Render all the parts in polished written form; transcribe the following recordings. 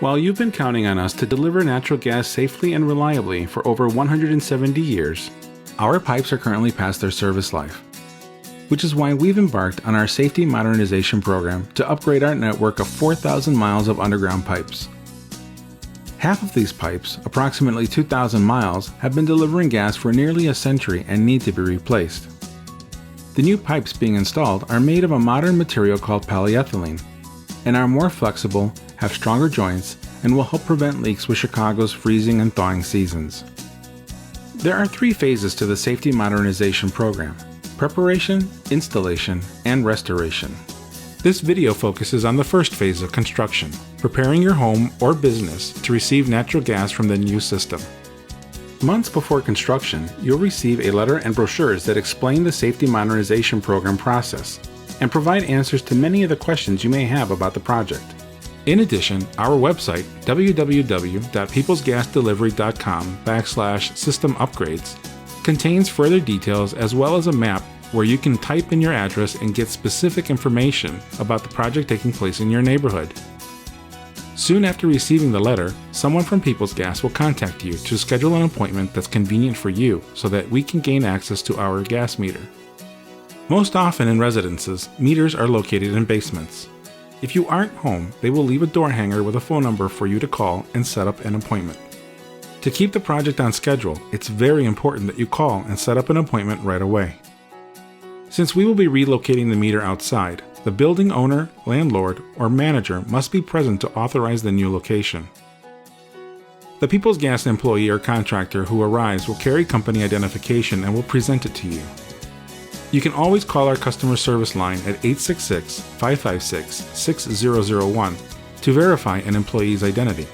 While you've been counting on us to deliver natural gas safely and reliably for over 170 years, our pipes are currently past their service life, which is why we've embarked on our Safety Modernization program to upgrade our network of 4,000 miles of underground pipes. Half of these pipes, approximately 2,000 miles, have been delivering gas for nearly a century and need to be replaced. The new pipes being installed are made of a modern material called polyethylene, and are more flexible, have stronger joints, and will help prevent leaks with Chicago's freezing and thawing seasons. There are 3 phases to the Safety Modernization program: preparation, installation, and restoration. This video focuses on the first phase of construction, preparing your home or business to receive natural gas from the new system. Months before construction, you'll receive a letter and brochures that explain the Safety Modernization program process and provide answers to many of the questions you may have about the project. In addition, our website, www.peoplesgasdelivery.com/system upgrades, contains further details as well as a map where you can type in your address and get specific information about the project taking place in your neighborhood. Soon after receiving the letter, someone from Peoples Gas will contact you to schedule an appointment that's convenient for you so that we can gain access to our gas meter. Most often in residences, meters are located in basements. If you aren't home, they will leave a door hanger with a phone number for you to call and set up an appointment. To keep the project on schedule, it's very important that you call and set up an appointment right away. Since we will be relocating the meter outside, the building owner, landlord, or manager must be present to authorize the new location. The Peoples Gas employee or contractor who arrives will carry company identification and will present it to you. You can always call our customer service line at 866-556-6001 to verify an employee's identity.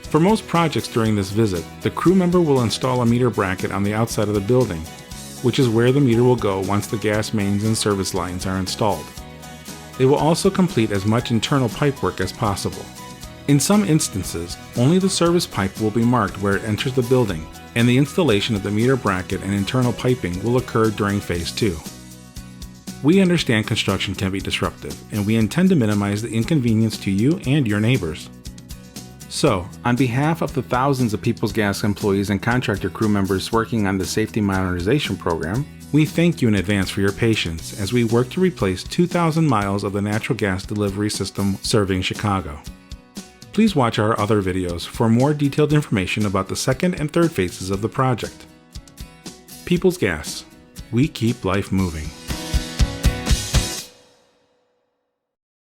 For most projects during this visit, the crew member will install a meter bracket on the outside of the building, which is where the meter will go once the gas mains and service lines are installed. They will also complete as much internal pipe work as possible. In some instances, only the service pipe will be marked where it enters the building, and the installation of the meter bracket and internal piping will occur during Phase 2. We understand construction can be disruptive, and we intend to minimize the inconvenience to you and your neighbors. So, on behalf of the thousands of Peoples Gas employees and contractor crew members working on the Safety Modernization program, we thank you in advance for your patience as we work to replace 2,000 miles of the natural gas delivery system serving Chicago. Please watch our other videos for more detailed information about the second and third phases of the project. Peoples Gas. We keep life moving.